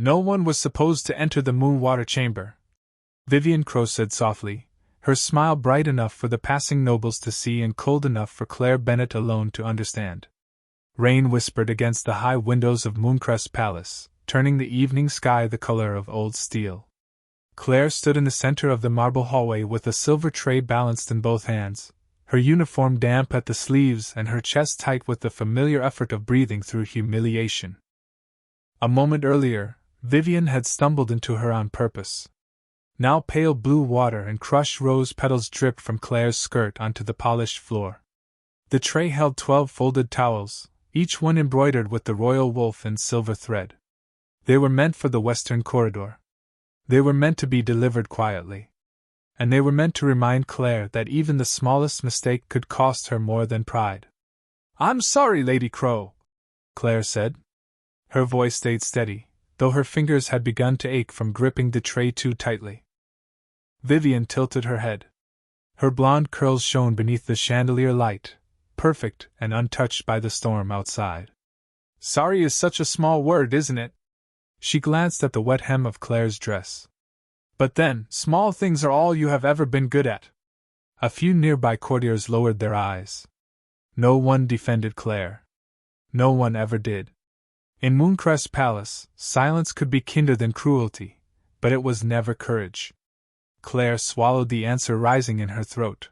No one was supposed to enter the Moonwater Chamber, Vivian Crow said softly, her smile bright enough for the passing nobles to see and cold enough for Claire Bennet alone to understand. Rain whispered against the high windows of Mooncrest Palace, turning the evening sky the color of old steel. Claire stood in the center of the marble hallway with a silver tray balanced in both hands, her uniform damp at the sleeves and her chest tight with the familiar effort of breathing through humiliation. A moment earlier, Vivian had stumbled into her on purpose. Now pale blue water and crushed rose petals dripped from Claire's skirt onto the polished floor. The tray held 12 folded towels, each one embroidered with the royal wolf in silver thread. They were meant for the western corridor. They were meant to be delivered quietly. And they were meant to remind Claire that even the smallest mistake could cost her more than pride. "I'm sorry, Lady Crow," Claire said. Her voice stayed steady, though her fingers had begun to ache from gripping the tray too tightly. Vivian tilted her head. Her blonde curls shone beneath the chandelier light, perfect and untouched by the storm outside. "Sorry is such a small word, isn't it?" She glanced at the wet hem of Claire's dress. "But then, small things are all you have ever been good at." A few nearby courtiers lowered their eyes. No one defended Claire. No one ever did. In Mooncrest Palace, silence could be kinder than cruelty, but it was never courage. Claire swallowed the answer rising in her throat.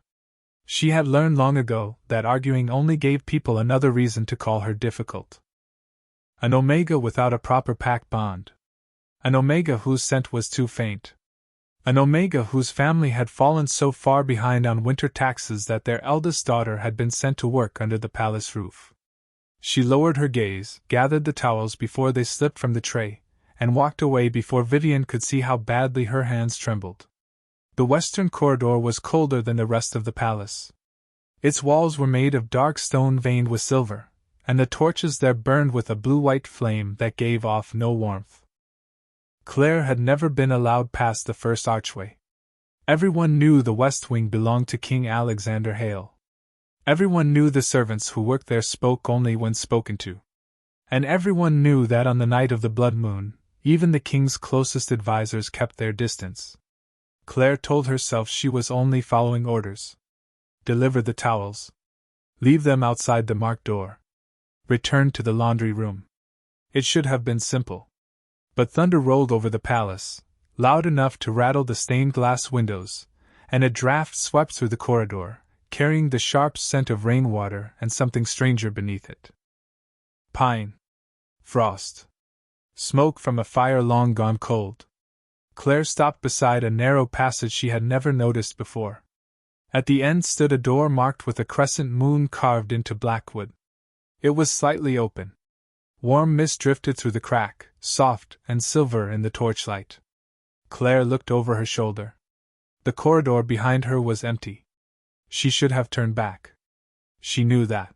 She had learned long ago that arguing only gave people another reason to call her difficult. An Omega without a proper pact bond. An Omega whose scent was too faint. An Omega whose family had fallen so far behind on winter taxes that their eldest daughter had been sent to work under the palace roof. She lowered her gaze, gathered the towels before they slipped from the tray, and walked away before Vivian could see how badly her hands trembled. The western corridor was colder than the rest of the palace. Its walls were made of dark stone veined with silver, and the torches there burned with a blue-white flame that gave off no warmth. Claire had never been allowed past the first archway. Everyone knew the west wing belonged to King Alexander Hale. Everyone knew the servants who worked there spoke only when spoken to. And everyone knew that on the night of the blood moon, even the king's closest advisors kept their distance. Claire told herself she was only following orders. Deliver the towels. Leave them outside the marked door. Return to the laundry room. It should have been simple. But thunder rolled over the palace, loud enough to rattle the stained glass windows, and a draft swept through the corridor, carrying the sharp scent of rainwater and something stranger beneath it. Pine. Frost. Smoke from a fire long gone cold. Claire stopped beside a narrow passage she had never noticed before. At the end stood a door marked with a crescent moon carved into black wood. It was slightly open. Warm mist drifted through the crack, soft and silver in the torchlight. Claire looked over her shoulder. The corridor behind her was empty. She should have turned back. She knew that.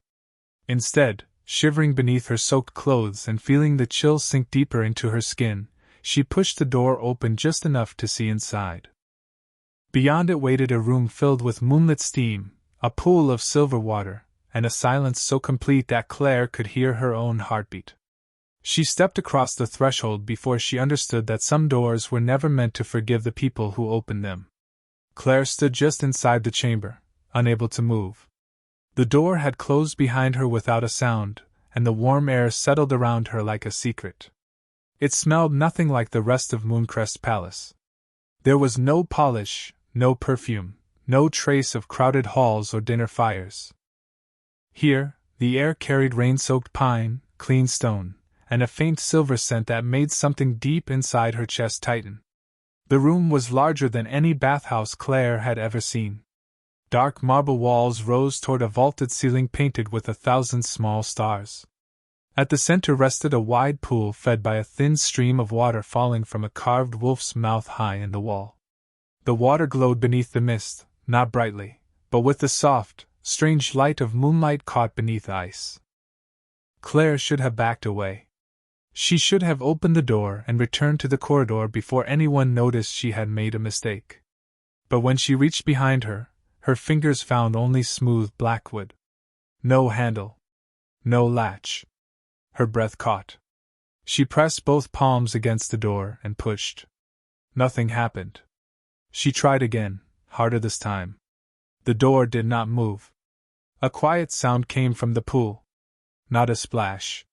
Instead, shivering beneath her soaked clothes and feeling the chill sink deeper into her skin, she pushed the door open just enough to see inside. Beyond it waited a room filled with moonlit steam, a pool of silver water, and a silence so complete that Claire could hear her own heartbeat. She stepped across the threshold before she understood that some doors were never meant to forgive the people who opened them. Claire stood just inside the chamber, unable to move. The door had closed behind her without a sound, and the warm air settled around her like a secret. It smelled nothing like the rest of Mooncrest Palace. There was no polish, no perfume, no trace of crowded halls or dinner fires. Here, the air carried rain-soaked pine, clean stone, and a faint silver scent that made something deep inside her chest tighten. The room was larger than any bathhouse Claire had ever seen. Dark marble walls rose toward a vaulted ceiling painted with 1,000 small stars. At the center rested a wide pool fed by a thin stream of water falling from a carved wolf's mouth high in the wall. The water glowed beneath the mist, not brightly, but with the soft, strange light of moonlight caught beneath ice. Claire should have backed away. She should have opened the door and returned to the corridor before anyone noticed she had made a mistake. But when she reached behind her, her fingers found only smooth black wood. No handle. No latch. Her breath caught. She pressed both palms against the door and pushed. Nothing happened. She tried again, harder this time. The door did not move. A quiet sound came from the pool. Not a splash.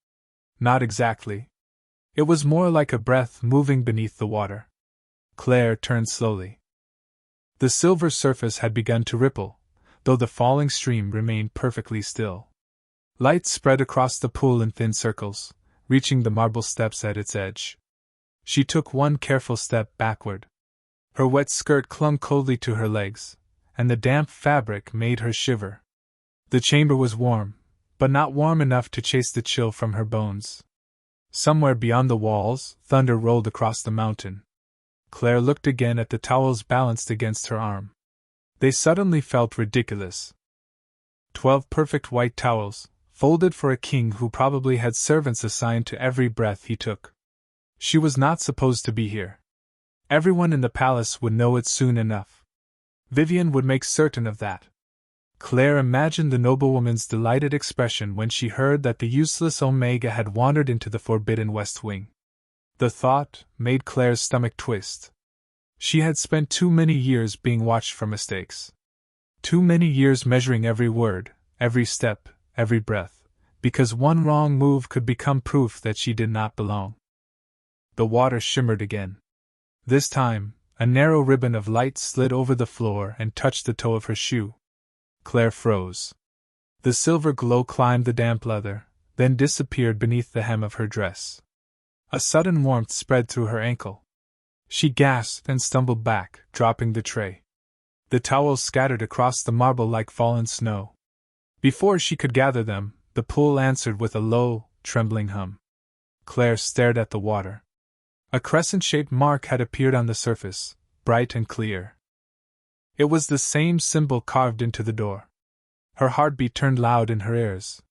Not exactly. It was more like a breath moving beneath the water. Claire turned slowly. The silver surface had begun to ripple, though the falling stream remained perfectly still. Light spread across the pool in thin circles, reaching the marble steps at its edge. She took one careful step backward. Her wet skirt clung coldly to her legs, and the damp fabric made her shiver. The chamber was warm, but not warm enough to chase the chill from her bones. Somewhere beyond the walls, thunder rolled across the mountain. Claire looked again at the towels balanced against her arm. They suddenly felt ridiculous. 12 perfect white towels, folded for a king who probably had servants assigned to every breath he took. She was not supposed to be here. Everyone in the palace would know it soon enough. Vivian would make certain of that. Claire imagined the noblewoman's delighted expression when she heard that the useless Omega had wandered into the forbidden West Wing. The thought made Claire's stomach twist. She had spent too many years being watched for mistakes. Too many years measuring every word, every step, every breath, because one wrong move could become proof that she did not belong. The water shimmered again. This time, a narrow ribbon of light slid over the floor and touched the toe of her shoe. Claire froze. The silver glow climbed the damp leather, then disappeared beneath the hem of her dress. A sudden warmth spread through her ankle. She gasped and stumbled back, dropping the tray. The towels scattered across the marble like fallen snow. Before she could gather them, the pool answered with a low, trembling hum. Claire stared at the water. A crescent-shaped mark had appeared on the surface, bright and clear. It was the same symbol carved into the door. Her heartbeat turned loud in her ears.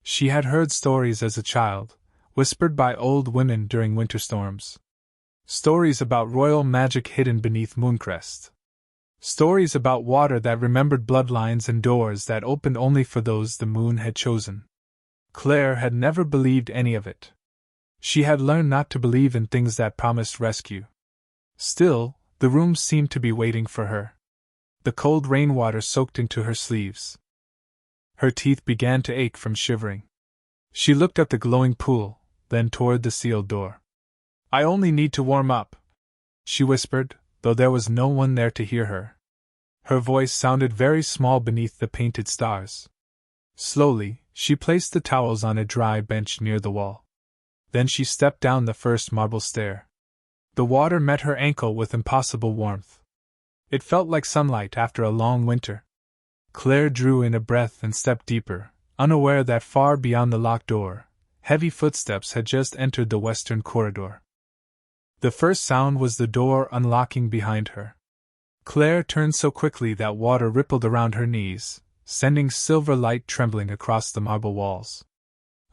She had heard stories as a child, whispered by old women during winter storms. Stories about royal magic hidden beneath Mooncrest. Stories about water that remembered bloodlines and doors that opened only for those the moon had chosen. Claire had never believed any of it. She had learned not to believe in things that promised rescue. Still, the room seemed to be waiting for her. The cold rainwater soaked into her sleeves. Her teeth began to ache from shivering. She looked at the glowing pool, then toward the sealed door. "I only need to warm up," she whispered, though there was no one there to hear her. Her voice sounded very small beneath the painted stars. Slowly, she placed the towels on a dry bench near the wall. Then she stepped down the first marble stair. The water met her ankle with impossible warmth. It felt like sunlight after a long winter. Claire drew in a breath and stepped deeper, unaware that far beyond the locked door, heavy footsteps had just entered the western corridor. The first sound was the door unlocking behind her. Claire turned so quickly that water rippled around her knees, sending silver light trembling across the marble walls.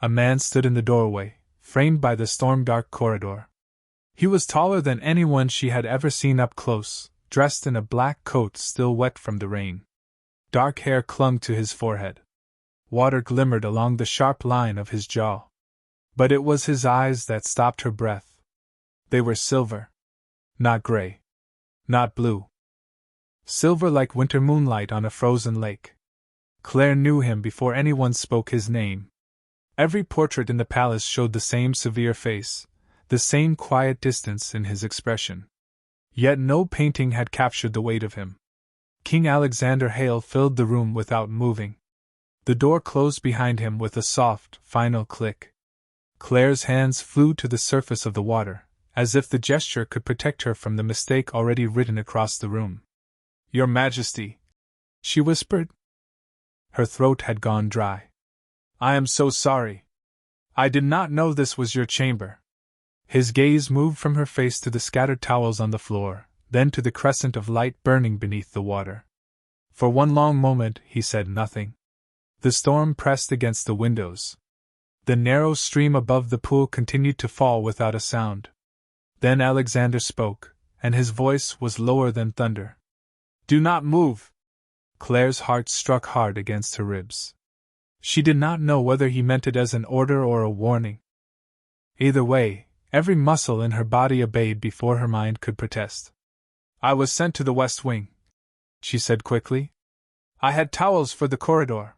A man stood in the doorway, framed by the storm-dark corridor. He was taller than anyone she had ever seen up close, dressed in a black coat still wet from the rain. Dark hair clung to his forehead. Water glimmered along the sharp line of his jaw. But it was his eyes that stopped her breath. They were silver. Not gray. Not blue. Silver like winter moonlight on a frozen lake. Claire knew him before anyone spoke his name. Every portrait in the palace showed the same severe face, the same quiet distance in his expression. Yet no painting had captured the weight of him. King Alexander Hale filled the room without moving. The door closed behind him with a soft, final click. Claire's hands flew to the surface of the water, as if the gesture could protect her from the mistake already written across the room. "Your Majesty," she whispered. Her throat had gone dry. "I am so sorry. I did not know this was your chamber." His gaze moved from her face to the scattered towels on the floor, then to the crescent of light burning beneath the water. For one long moment he said nothing. The storm pressed against the windows. The narrow stream above the pool continued to fall without a sound. Then Alexander spoke, and his voice was lower than thunder. "Do not move!" Claire's heart struck hard against her ribs. She did not know whether he meant it as an order or a warning. Either way, every muscle in her body obeyed before her mind could protest. "I was sent to the West Wing," she said quickly. "I had towels for the corridor.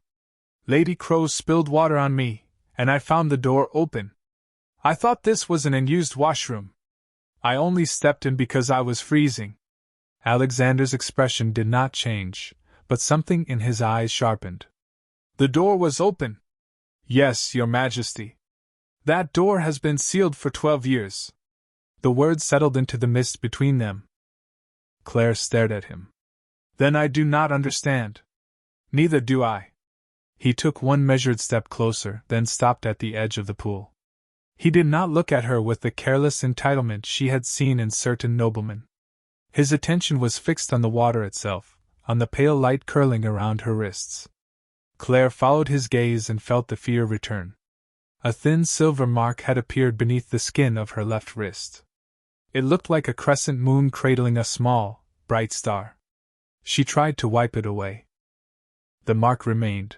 Lady Crow spilled water on me, and I found the door open. I thought this was an unused washroom. I only stepped in because I was freezing." Alexander's expression did not change, but something in his eyes sharpened. "The door was open." "Yes, Your Majesty. That door has been sealed for 12 years. The words settled into the mist between them. Claire stared at him. "Then I do not understand." "Neither do I." He took one measured step closer, then stopped at the edge of the pool. He did not look at her with the careless entitlement she had seen in certain noblemen. His attention was fixed on the water itself, on the pale light curling around her wrists. Claire followed his gaze and felt the fear return. A thin silver mark had appeared beneath the skin of her left wrist. It looked like a crescent moon cradling a small, bright star. She tried to wipe it away. The mark remained.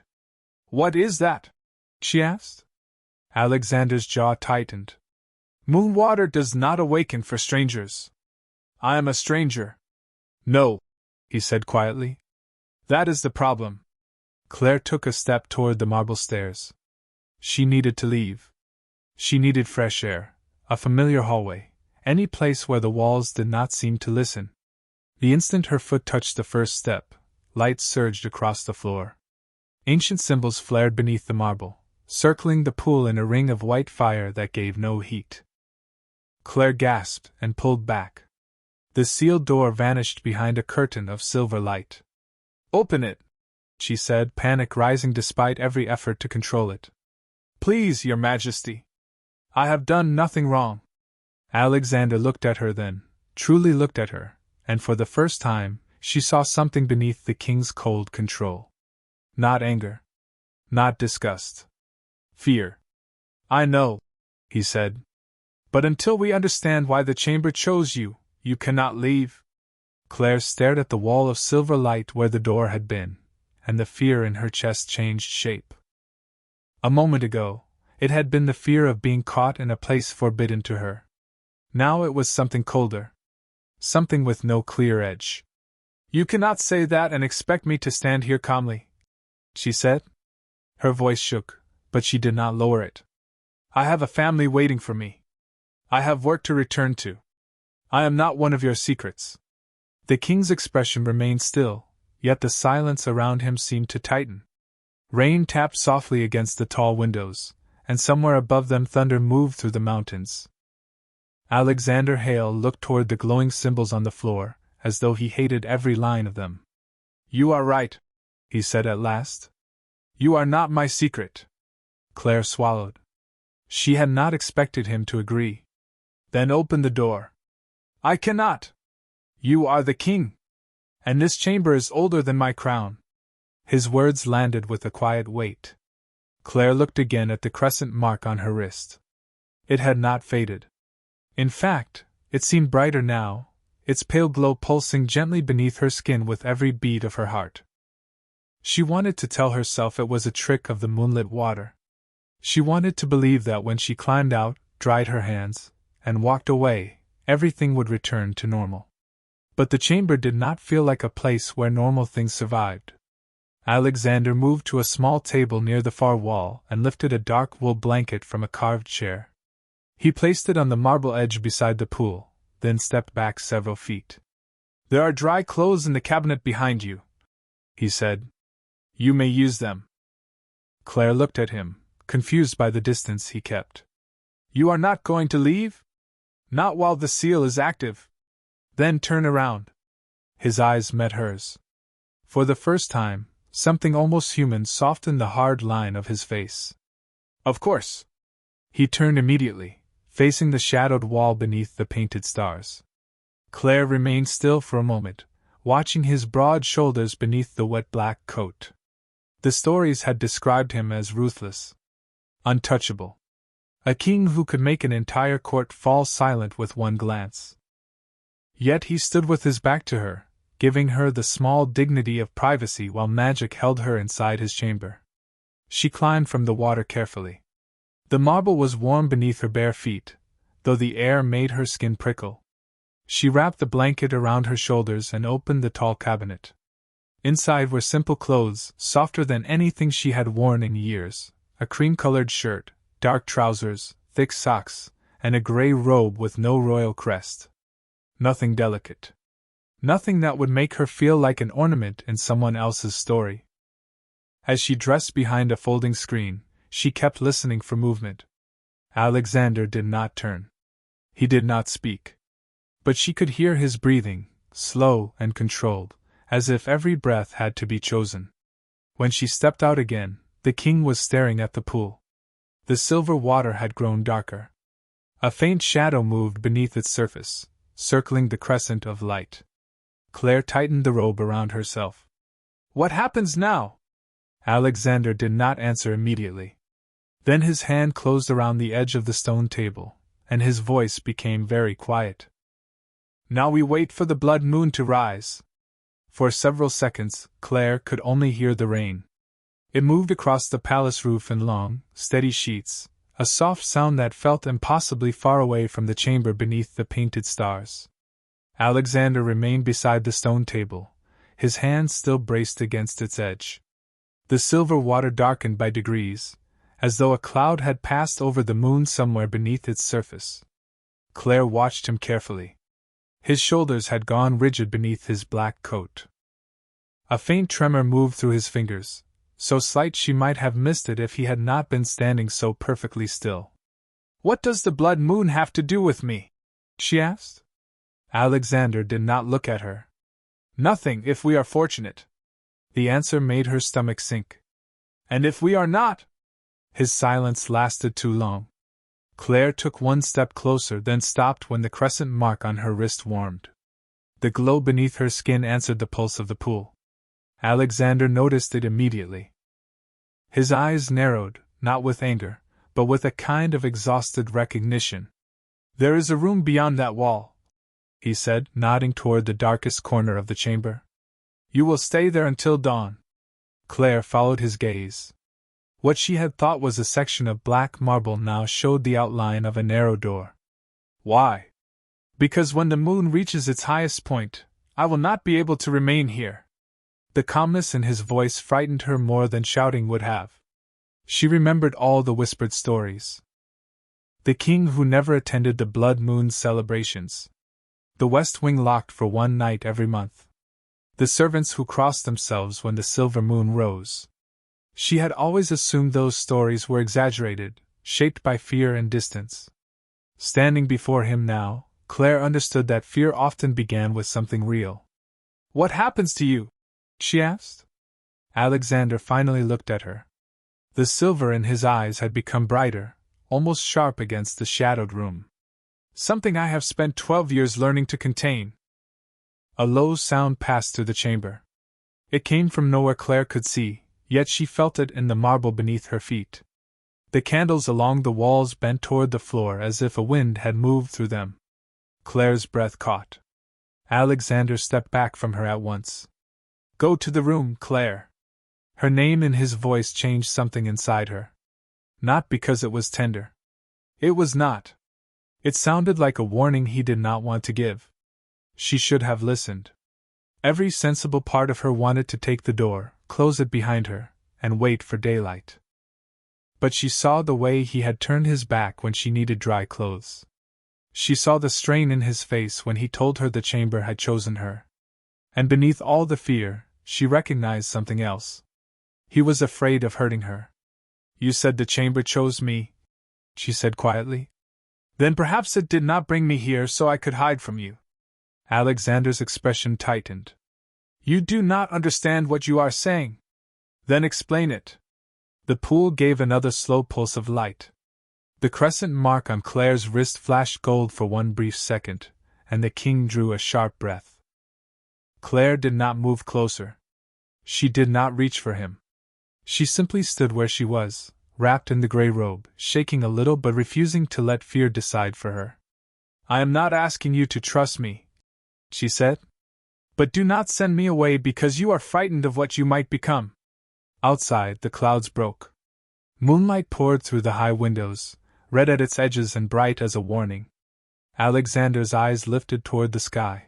"What is that?" she asked. Alexander's jaw tightened. "Moonwater does not awaken for strangers. I am a stranger." "No," he said quietly. "That is the problem." Claire took a step toward the marble stairs. She needed to leave. She needed fresh air, a familiar hallway, any place where the walls did not seem to listen. The instant her foot touched the first step, light surged across the floor. Ancient symbols flared beneath the marble, circling the pool in a ring of white fire that gave no heat. Claire gasped and pulled back. The sealed door vanished behind a curtain of silver light. "Open it," she said, panic rising despite every effort to control it. "Please, Your Majesty. I have done nothing wrong." Alexander looked at her then, truly looked at her, and for the first time, she saw something beneath the king's cold control. Not anger. Not disgust. Fear. "I know," he said. "But until we understand why the chamber chose you, you cannot leave." Claire stared at the wall of silver light where the door had been, and the fear in her chest changed shape. A moment ago, it had been the fear of being caught in a place forbidden to her. Now it was something colder. Something with no clear edge. "You cannot say that and expect me to stand here calmly," she said. Her voice shook, but she did not lower it. "I have a family waiting for me. I have work to return to. I am not one of your secrets." The king's expression remained still, yet the silence around him seemed to tighten. Rain tapped softly against the tall windows, and somewhere above them thunder moved through the mountains. Alexander Hale looked toward the glowing symbols on the floor, as though he hated every line of them. "You are right," he said at last. "You are not my secret." Claire swallowed. She had not expected him to agree. "Then open the door." "I cannot. You are the king. And this chamber is older than my crown." His words landed with a quiet weight. Claire looked again at the crescent mark on her wrist. It had not faded. In fact, it seemed brighter now, its pale glow pulsing gently beneath her skin with every beat of her heart. She wanted to tell herself it was a trick of the moonlit water. She wanted to believe that when she climbed out, dried her hands, and walked away, everything would return to normal. But the chamber did not feel like a place where normal things survived. Alexander moved to a small table near the far wall and lifted a dark wool blanket from a carved chair. He placed it on the marble edge beside the pool, then stepped back several feet. "There are dry clothes in the cabinet behind you," he said. "You may use them." Claire looked at him, confused by the distance he kept. "You are not going to leave? Not while the seal is active? Then turn around." His eyes met hers. For the first time, something almost human softened the hard line of his face. "Of course." He turned immediately, facing the shadowed wall beneath the painted stars. Claire remained still for a moment, watching his broad shoulders beneath the wet black coat. The stories had described him as ruthless, untouchable. A king who could make an entire court fall silent with one glance. Yet he stood with his back to her, giving her the small dignity of privacy while magic held her inside his chamber. She climbed from the water carefully. The marble was warm beneath her bare feet, though the air made her skin prickle. She wrapped the blanket around her shoulders and opened the tall cabinet. Inside were simple clothes, softer than anything she had worn in years, a cream-colored shirt, dark trousers, thick socks, and a gray robe with no royal crest. Nothing delicate. Nothing that would make her feel like an ornament in someone else's story. As she dressed behind a folding screen, she kept listening for movement. Alexander did not turn. He did not speak. But she could hear his breathing, slow and controlled, as if every breath had to be chosen. When she stepped out again, the king was staring at the pool. The silver water had grown darker. A faint shadow moved beneath its surface, circling the crescent of light. Claire tightened the robe around herself. "What happens now?" Alexander did not answer immediately. Then his hand closed around the edge of the stone table, and his voice became very quiet. "Now we wait for the blood moon to rise." For several seconds, Claire could only hear the rain. It moved across the palace roof in long, steady sheets, a soft sound that felt impossibly far away from the chamber beneath the painted stars. Alexander remained beside the stone table, his hand still braced against its edge. The silver water darkened by degrees, as though a cloud had passed over the moon somewhere beneath its surface. Claire watched him carefully. His shoulders had gone rigid beneath his black coat. A faint tremor moved through his fingers, so slight she might have missed it if he had not been standing so perfectly still. "What does the blood moon have to do with me?" she asked. Alexander did not look at her. "Nothing, if we are fortunate." The answer made her stomach sink. "And if we are not?" His silence lasted too long. Claire took one step closer, then stopped when the crescent mark on her wrist warmed. The glow beneath her skin answered the pulse of the pool. Alexander noticed it immediately. His eyes narrowed, not with anger, but with a kind of exhausted recognition. "There is a room beyond that wall," he said, nodding toward the darkest corner of the chamber. "You will stay there until dawn." Claire followed his gaze. What she had thought was a section of black marble now showed the outline of a narrow door. "Why?" "Because when the moon reaches its highest point, I will not be able to remain here." The calmness in his voice frightened her more than shouting would have. She remembered all the whispered stories. The king who never attended the blood moon's celebrations. The West Wing locked for one night every month. The servants who crossed themselves when the silver moon rose. She had always assumed those stories were exaggerated, shaped by fear and distance. Standing before him now, Claire understood that fear often began with something real. "What happens to you?" she asked. Alexander finally looked at her. The silver in his eyes had become brighter, almost sharp against the shadowed room. "Something I have spent 12 years learning to contain." A low sound passed through the chamber. It came from nowhere Claire could see, yet she felt it in the marble beneath her feet. The candles along the walls bent toward the floor as if a wind had moved through them. Claire's breath caught. Alexander stepped back from her at once. "Go to the room, Claire." Her name in his voice changed something inside her. Not because it was tender. It was not. It sounded like a warning he did not want to give. She should have listened. Every sensible part of her wanted to take the door, close it behind her, and wait for daylight. But she saw the way he had turned his back when she needed dry clothes. She saw the strain in his face when he told her the chamber had chosen her. And beneath all the fear, she recognized something else. He was afraid of hurting her. "You said the chamber chose me," she said quietly. "Then perhaps it did not bring me here so I could hide from you." Alexander's expression tightened. "You do not understand what you are saying." "Then explain it." The pool gave another slow pulse of light. The crescent mark on Claire's wrist flashed gold for one brief second, and the king drew a sharp breath. Claire did not move closer. She did not reach for him. She simply stood where she was, wrapped in the gray robe, shaking a little but refusing to let fear decide for her. "I am not asking you to trust me," she said. "But do not send me away because you are frightened of what you might become." Outside, the clouds broke. Moonlight poured through the high windows, red at its edges and bright as a warning. Alexander's eyes lifted toward the sky.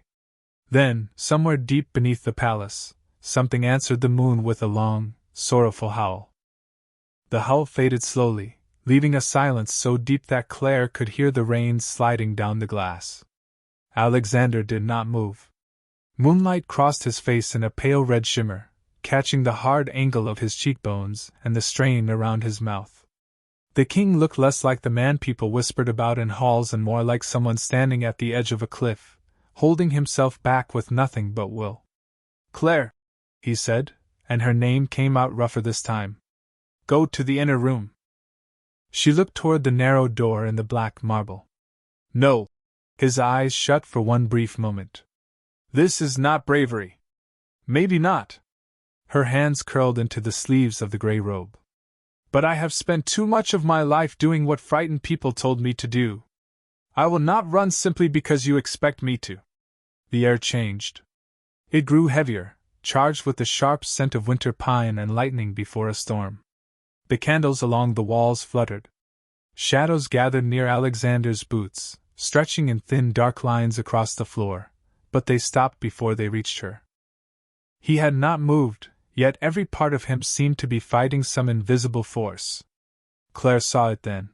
Then, somewhere deep beneath the palace, something answered the moon with a long, sorrowful howl. The howl faded slowly, leaving a silence so deep that Claire could hear the rain sliding down the glass. Alexander did not move. Moonlight crossed his face in a pale red shimmer, catching the hard angle of his cheekbones and the strain around his mouth. The king looked less like the man people whispered about in halls and more like someone standing at the edge of a cliff, holding himself back with nothing but will. "Claire," he said, and her name came out rougher this time. "Go to the inner room." She looked toward the narrow door in the black marble. "No." His eyes shut for one brief moment. "This is not bravery." "Maybe not." Her hands curled into the sleeves of the gray robe. "But I have spent too much of my life doing what frightened people told me to do. I will not run simply because you expect me to." The air changed. It grew heavier, charged with the sharp scent of winter pine and lightning before a storm. The candles along the walls fluttered. Shadows gathered near Alexander's boots, stretching in thin dark lines across the floor, but they stopped before they reached her. He had not moved, yet every part of him seemed to be fighting some invisible force. Claire saw it then.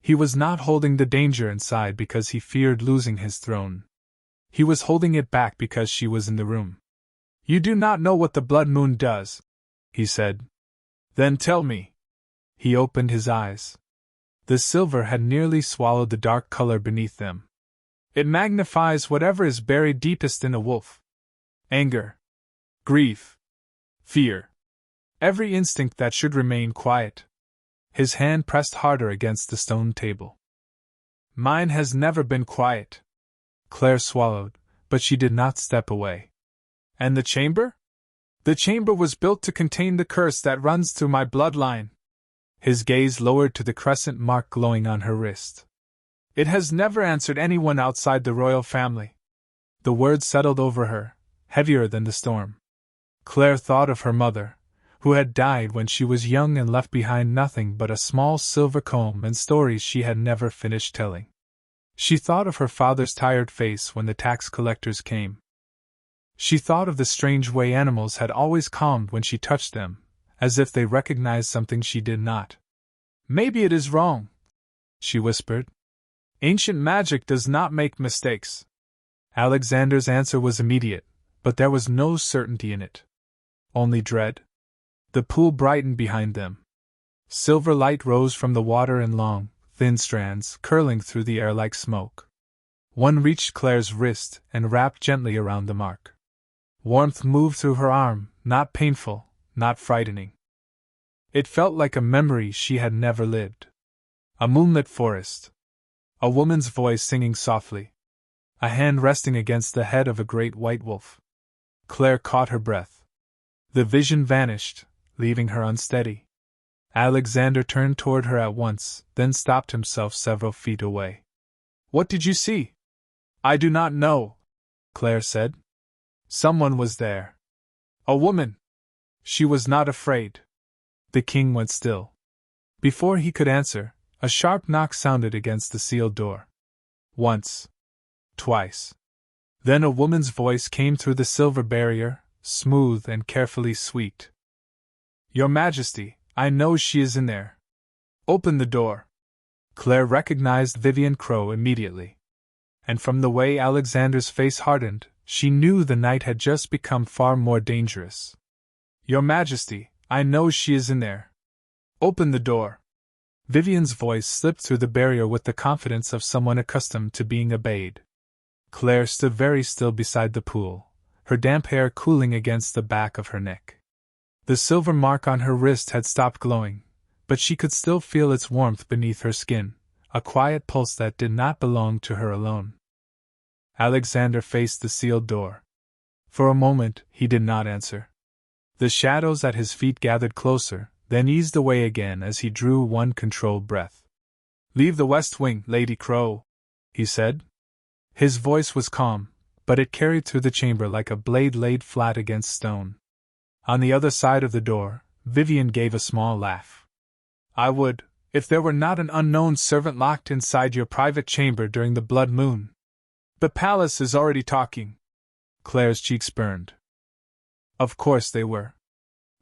He was not holding the danger inside because he feared losing his throne. He was holding it back because she was in the room. "You do not know what the blood moon does," he said. "Then tell me." He opened his eyes. The silver had nearly swallowed the dark color beneath them. "It magnifies whatever is buried deepest in a wolf. Anger, grief, fear. Every instinct that should remain quiet." His hand pressed harder against the stone table. "Mine has never been quiet." Claire swallowed, but she did not step away. "And the chamber?" "The chamber was built to contain the curse that runs through my bloodline." His gaze lowered to the crescent mark glowing on her wrist. "It has never answered anyone outside the royal family." The words settled over her, heavier than the storm. Claire thought of her mother, who had died when she was young and left behind nothing but a small silver comb and stories she had never finished telling. She thought of her father's tired face when the tax collectors came. She thought of the strange way animals had always calmed when she touched them, as if they recognized something she did not. "Maybe it is wrong," she whispered. "Ancient magic does not make mistakes." Alexander's answer was immediate, but there was no certainty in it. Only dread. The pool brightened behind them. Silver light rose from the water in long, thin strands, curling through the air like smoke. One reached Claire's wrist and wrapped gently around the mark. Warmth moved through her arm, not painful, not frightening. It felt like a memory she had never lived. A moonlit forest. A woman's voice singing softly. A hand resting against the head of a great white wolf. Claire caught her breath. The vision vanished, leaving her unsteady. Alexander turned toward her at once, then stopped himself several feet away. "What did you see?" "I do not know," Claire said. "Someone was there. A woman. She was not afraid." The king went still. Before he could answer, a sharp knock sounded against the sealed door. Once. Twice. Then a woman's voice came through the silver barrier, smooth and carefully sweet. "Your Majesty, I know she is in there. Open the door." Claire recognized Vivian Crow immediately. And from the way Alexander's face hardened, she knew the night had just become far more dangerous. "Your Majesty, I know she is in there. Open the door." Vivian's voice slipped through the barrier with the confidence of someone accustomed to being obeyed. Claire stood very still beside the pool, her damp hair cooling against the back of her neck. The silver mark on her wrist had stopped glowing, but she could still feel its warmth beneath her skin, a quiet pulse that did not belong to her alone. Alexander faced the sealed door. For a moment, he did not answer. The shadows at his feet gathered closer, then eased away again as he drew one controlled breath. "Leave the west wing, Lady Crow," he said. His voice was calm, but it carried through the chamber like a blade laid flat against stone. On the other side of the door, Vivian gave a small laugh. I would, if there were not an unknown servant locked inside your private chamber during the blood moon. The palace is already talking. Claire's cheeks burned. Of course they were.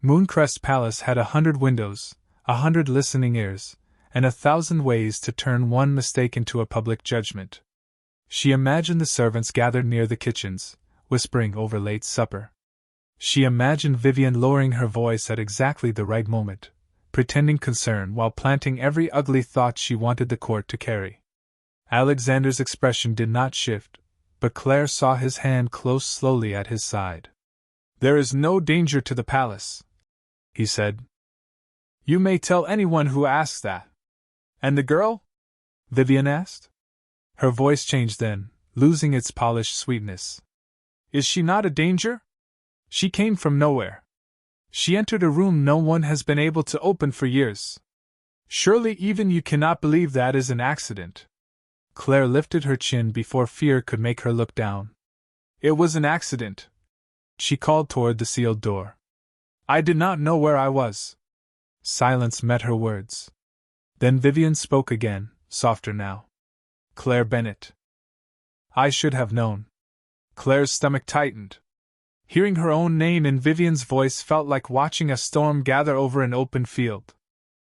Mooncrest Palace had 100 windows, 100 listening ears, and 1,000 ways to turn one mistake into a public judgment. She imagined the servants gathered near the kitchens, whispering over late supper. She imagined Vivian lowering her voice at exactly the right moment, pretending concern while planting every ugly thought she wanted the court to carry. Alexander's expression did not shift, but Claire saw his hand close slowly at his side. There is no danger to the palace, he said. You may tell anyone who asks that. And the girl? Vivian asked. Her voice changed then, losing its polished sweetness. Is she not a danger? She came from nowhere. She entered a room no one has been able to open for years. Surely even you cannot believe that is an accident. Claire lifted her chin before fear could make her look down. It was an accident. She called toward the sealed door. I did not know where I was. Silence met her words. Then Vivian spoke again, softer now. Claire Bennett. I should have known. Claire's stomach tightened. Hearing her own name in Vivian's voice felt like watching a storm gather over an open field.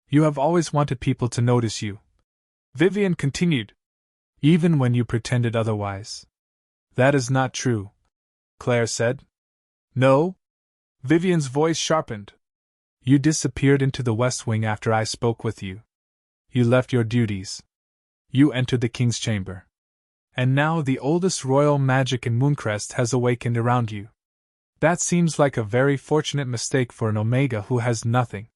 You have always wanted people to notice you. Vivian continued. Even when you pretended otherwise. That is not true, Claire said. No? Vivian's voice sharpened. You disappeared into the West Wing after I spoke with you. You left your duties. You entered the King's chamber. And now the oldest royal magic in Mooncrest has awakened around you. That seems like a very fortunate mistake for an Omega who has nothing.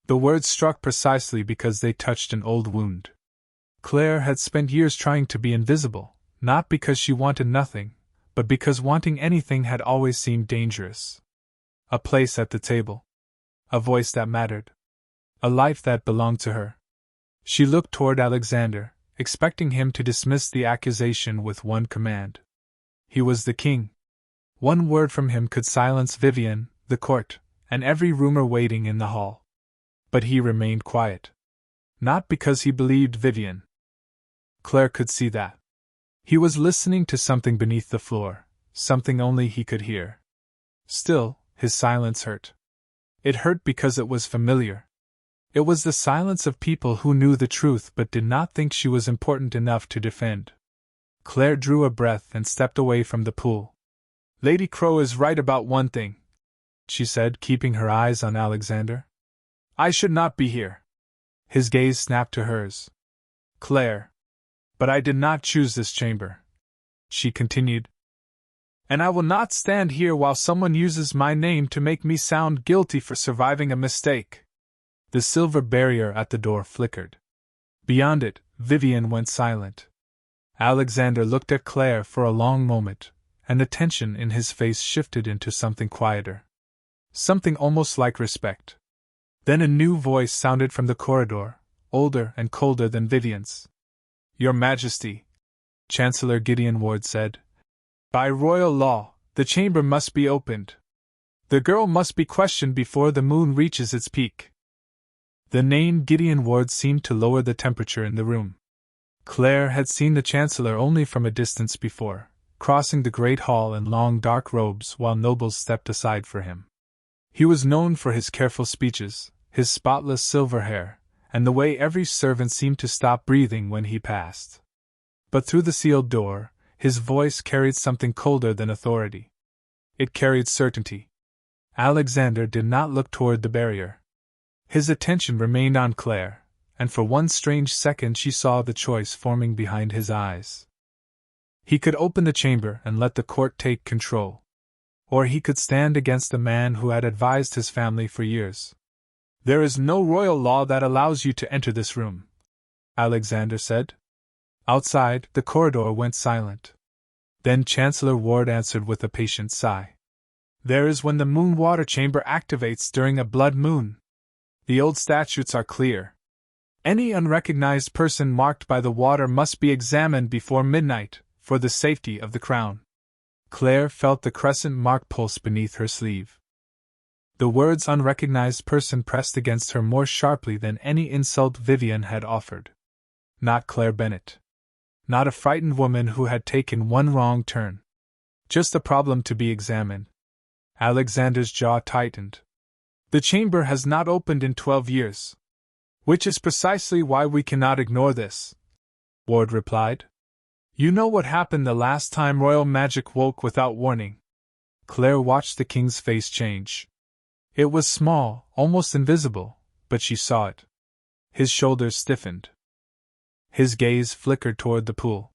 The words struck precisely because they touched an old wound. Claire had spent years trying to be invisible, not because she wanted nothing, but because wanting anything had always seemed dangerous. A place at the table. A voice that mattered. A life that belonged to her. She looked toward Alexander, expecting him to dismiss the accusation with one command. He was the king. One word from him could silence Vivian, the court, and every rumor waiting in the hall. But he remained quiet. Not because he believed Vivian. Claire could see that. He was listening to something beneath the floor, something only he could hear. Still, his silence hurt. It hurt because it was familiar. It was the silence of people who knew the truth but did not think she was important enough to defend. Claire drew a breath and stepped away from the pool. Lady Crow is right about one thing, she said, keeping her eyes on Alexander. I should not be here. His gaze snapped to hers. Claire. But I did not choose this chamber, she continued. And I will not stand here while someone uses my name to make me sound guilty for surviving a mistake. The silver barrier at the door flickered. Beyond it, Vivian went silent. Alexander looked at Claire for a long moment, and the tension in his face shifted into something quieter. Something almost like respect. Then a new voice sounded from the corridor, older and colder than Vivian's. Your Majesty, Chancellor Ward said. By royal law, the chamber must be opened. The girl must be questioned before the moon reaches its peak. The name Gideon Ward seemed to lower the temperature in the room. Claire had seen the Chancellor only from a distance before, crossing the great hall in long dark robes while nobles stepped aside for him. He was known for his careful speeches, his spotless silver hair, and the way every servant seemed to stop breathing when he passed. But through the sealed door, his voice carried something colder than authority. It carried certainty. Alexander did not look toward the barrier. His attention remained on Claire, and for one strange second she saw the choice forming behind his eyes. He could open the chamber and let the court take control. Or he could stand against the man who had advised his family for years. There is no royal law that allows you to enter this room, Alexander said. Outside, the corridor went silent. Then Chancellor Ward answered with a patient sigh. There is when the Moonwater Chamber activates during a blood moon. The old statutes are clear. Any unrecognized person marked by the water must be examined before midnight, for the safety of the crown. Claire felt the crescent mark pulse beneath her sleeve. The words unrecognized person pressed against her more sharply than any insult Vivian had offered. Not Claire Bennet. Not a frightened woman who had taken one wrong turn. Just a problem to be examined. Alexander's jaw tightened. The chamber has not opened in 12 years. Which is precisely why we cannot ignore this, Ward replied. You know what happened the last time royal magic woke without warning. Claire watched the king's face change. It was small, almost invisible, but she saw it. His shoulders stiffened. His gaze flickered toward the pool.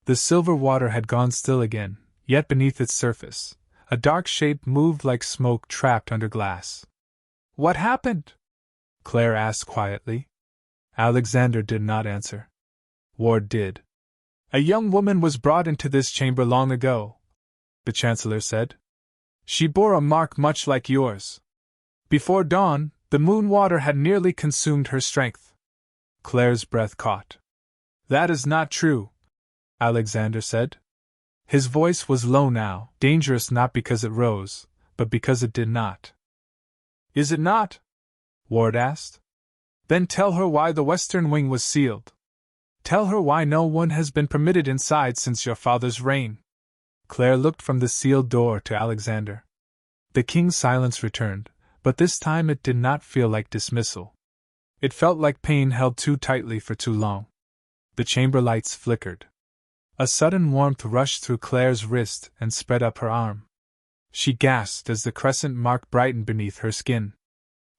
The silver water had gone still again, yet beneath its surface, a dark shape moved like smoke trapped under glass. What happened? Claire asked quietly. Alexander did not answer. Ward did. A young woman was brought into this chamber long ago, the Chancellor said. She bore a mark much like yours. Before dawn, the moon water had nearly consumed her strength. Claire's breath caught. That is not true, Alexander said. His voice was low now, dangerous not because it rose, but because it did not. Is it not? Ward asked. Then tell her why the western wing was sealed. Tell her why no one has been permitted inside since your father's reign. Claire looked from the sealed door to Alexander. The king's silence returned, but this time it did not feel like dismissal. It felt like pain held too tightly for too long. The chamber lights flickered. A sudden warmth rushed through Claire's wrist and spread up her arm. She gasped as the crescent mark brightened beneath her skin.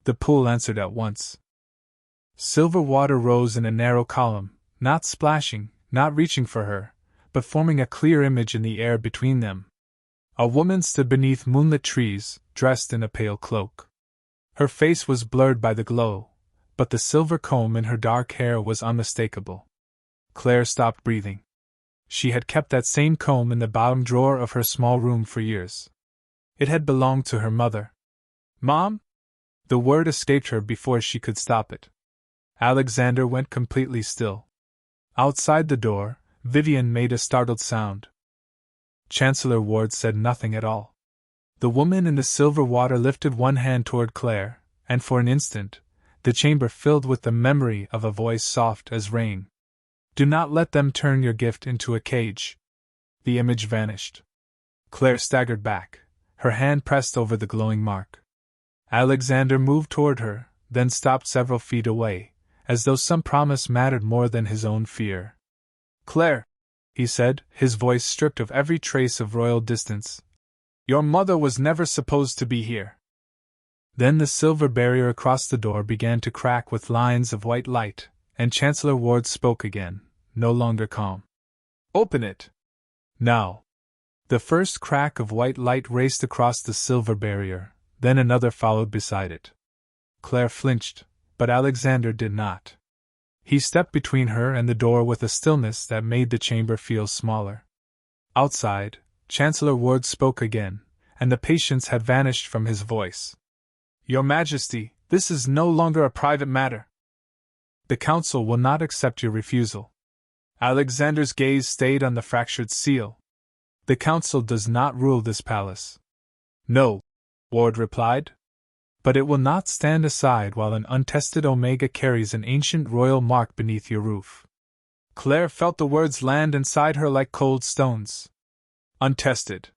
The pool answered at once. Silver water rose in a narrow column, not splashing, not reaching for her, but forming a clear image in the air between them. A woman stood beneath moonlit trees, dressed in a pale cloak. Her face was blurred by the glow, but the silver comb in her dark hair was unmistakable. Claire stopped breathing. She had kept that same comb in the bottom drawer of her small room for years. It had belonged to her mother. Mom? The word escaped her before she could stop it. Alexander went completely still. Outside the door, Vivian made a startled sound. Chancellor Ward said nothing at all. The woman in the silver water lifted one hand toward Claire, and for an instant, the chamber filled with the memory of a voice soft as rain. Do not let them turn your gift into a cage. The image vanished. Claire staggered back, her hand pressed over the glowing mark. Alexander moved toward her, then stopped several feet away, as though some promise mattered more than his own fear. Claire, he said, his voice stripped of every trace of royal distance. Your mother was never supposed to be here. Then the silver barrier across the door began to crack with lines of white light, and Chancellor Ward spoke again, no longer calm. Open it. Now. The first crack of white light raced across the silver barrier, then another followed beside it. Claire flinched, but Alexander did not. He stepped between her and the door with a stillness that made the chamber feel smaller. Outside, Chancellor Ward spoke again, and the patience had vanished from his voice. Your Majesty, this is no longer a private matter. The Council will not accept your refusal. Alexander's gaze stayed on the fractured seal. The Council does not rule this palace. No, Ward replied. But it will not stand aside while an untested Omega carries an ancient royal mark beneath your roof. Claire felt the words land inside her like cold stones. Untested.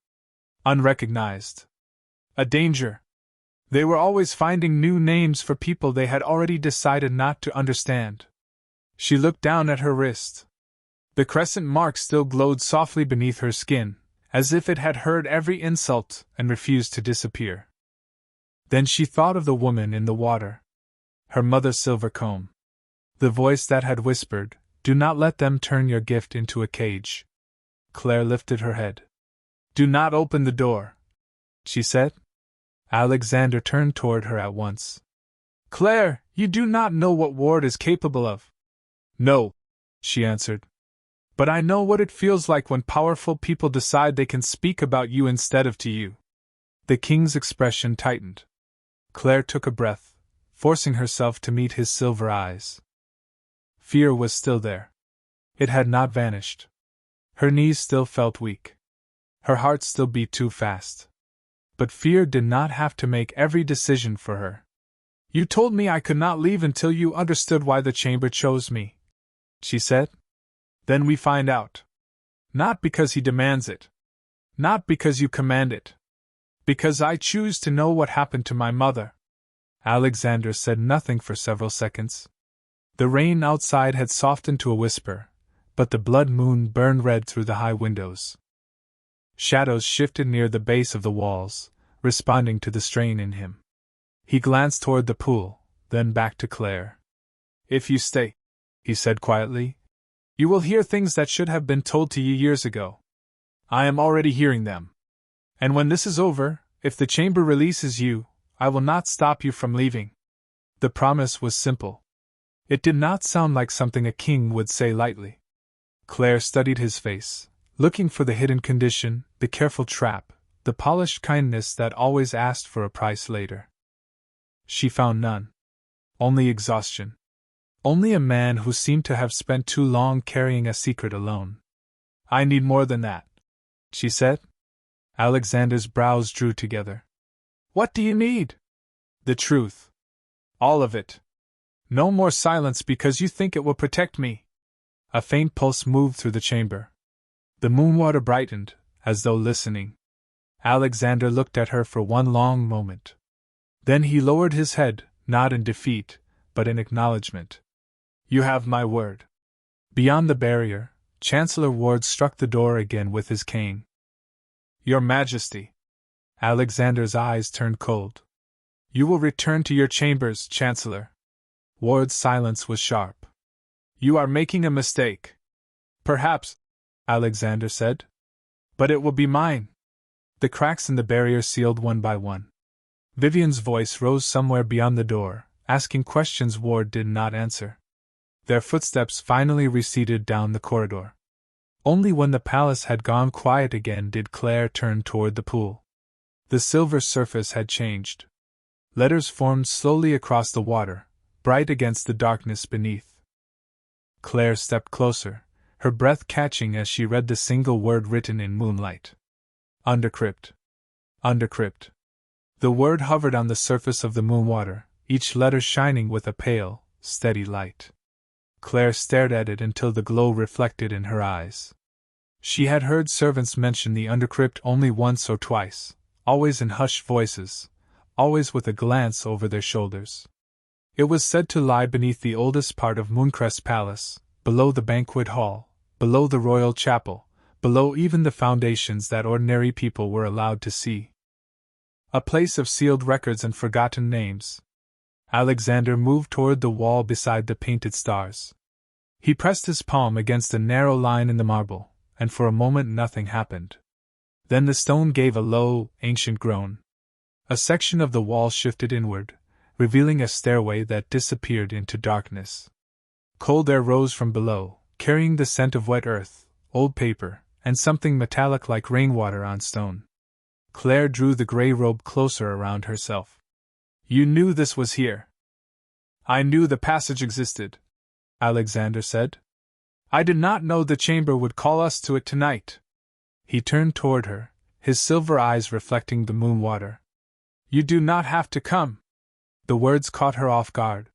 Unrecognized. A danger. They were always finding new names for people they had already decided not to understand. She looked down at her wrist. The crescent mark still glowed softly beneath her skin, as if it had heard every insult and refused to disappear. Then she thought of the woman in the water. Her mother's silver comb. The voice that had whispered, "Do not let them turn your gift into a cage." Claire lifted her head. "Do not open the door," she said. Alexander turned toward her at once. "Claire, you do not know what Ward is capable of." "No," she answered. "But I know what it feels like when powerful people decide they can speak about you instead of to you." The king's expression tightened. Claire took a breath, forcing herself to meet his silver eyes. Fear was still there. It had not vanished. Her knees still felt weak. Her heart still beat too fast. But fear did not have to make every decision for her. "You told me I could not leave until you understood why the chamber chose me," she said. "Then we find out. Not because he demands it. Not because you command it. Because I choose to know what happened to my mother." Alexander said nothing for several seconds. The rain outside had softened to a whisper, but the blood moon burned red through the high windows. Shadows shifted near the base of the walls, responding to the strain in him. He glanced toward the pool, then back to Claire. "If you stay," he said quietly, "you will hear things that should have been told to you years ago. I am already hearing them. And when this is over, if the chamber releases you, I will not stop you from leaving." The promise was simple. It did not sound like something a king would say lightly. Claire studied his face, looking for the hidden condition, the careful trap, the polished kindness that always asked for a price later. She found none. Only exhaustion. Only a man who seemed to have spent too long carrying a secret alone. "I need more than that," she said. Alexander's brows drew together. "What do you need?" "The truth. All of it. No more silence because you think it will protect me." A faint pulse moved through the chamber. The moonwater brightened, as though listening. Alexander looked at her for one long moment. Then he lowered his head, not in defeat, but in acknowledgement. "You have my word." Beyond the barrier, Chancellor Ward struck the door again with his cane. "Your Majesty." Alexander's eyes turned cold. "You will return to your chambers, Chancellor." Ward's silence was sharp. "You are making a mistake." "Perhaps," Alexander said. "But it will be mine." The cracks in the barrier sealed one by one. Vivian's voice rose somewhere beyond the door, asking questions Ward did not answer. Their footsteps finally receded down the corridor. Only when the palace had gone quiet again did Claire turn toward the pool. The silver surface had changed. Letters formed slowly across the water, bright against the darkness beneath. Claire stepped closer, her breath catching as she read the single word written in moonlight. Undercrypt. Undercrypt. The word hovered on the surface of the moonwater, each letter shining with a pale, steady light. Claire stared at it until the glow reflected in her eyes. She had heard servants mention the undercrypt only once or twice, always in hushed voices, always with a glance over their shoulders. It was said to lie beneath the oldest part of Mooncrest Palace, below the banquet hall, below the royal chapel, below even the foundations that ordinary people were allowed to see. A place of sealed records and forgotten names. Alexander moved toward the wall beside the painted stars. He pressed his palm against a narrow line in the marble, and for a moment nothing happened. Then the stone gave a low, ancient groan. A section of the wall shifted inward, revealing a stairway that disappeared into darkness. Cold air rose from below, carrying the scent of wet earth, old paper, and something metallic like rainwater on stone. Claire drew the gray robe closer around herself. "You knew this was here." "I knew the passage existed," Alexander said. "I did not know the chamber would call us to it tonight." He turned toward her, his silver eyes reflecting the moon water. "You do not have to come." The words caught her off guard.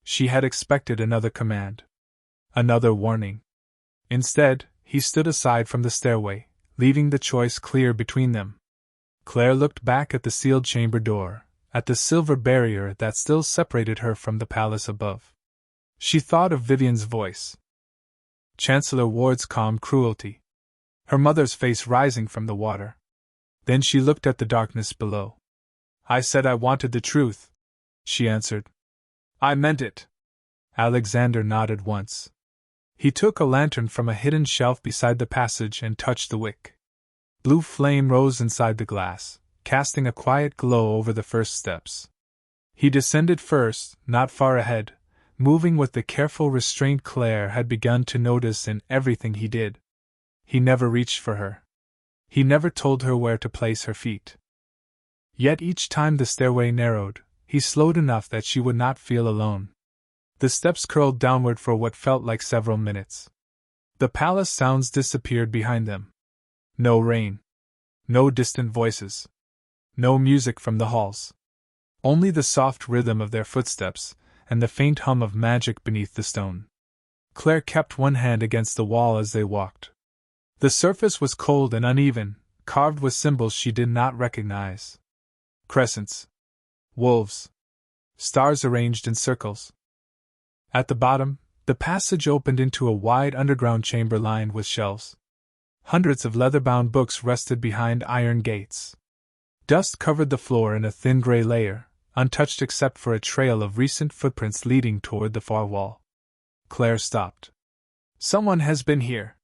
She had expected another command. Another warning. Instead, he stood aside from the stairway, leaving the choice clear between them. Claire looked back at the sealed chamber door, at the silver barrier that still separated her from the palace above. She thought of Vivian's voice. Chancellor Ward's calm cruelty. Her mother's face rising from the water. Then she looked at the darkness below. "I said I wanted the truth," she answered. "I meant it." Alexander nodded once. He took a lantern from a hidden shelf beside the passage and touched the wick. Blue flame rose inside the glass, casting a quiet glow over the first steps. He descended first, not far ahead, moving with the careful restraint Claire had begun to notice in everything he did. He never reached for her. He never told her where to place her feet. Yet each time the stairway narrowed, he slowed enough that she would not feel alone. The steps curled downward for what felt like several minutes. The palace sounds disappeared behind them. No rain. No distant voices. No music from the halls. Only the soft rhythm of their footsteps, and the faint hum of magic beneath the stone. Claire kept one hand against the wall as they walked. The surface was cold and uneven, carved with symbols she did not recognize. Crescents. Wolves. Stars arranged in circles. At the bottom, the passage opened into a wide underground chamber lined with shelves. Hundreds of leather-bound books rested behind iron gates. Dust covered the floor in a thin gray layer, untouched except for a trail of recent footprints leading toward the far wall. Claire stopped. Someone has been here.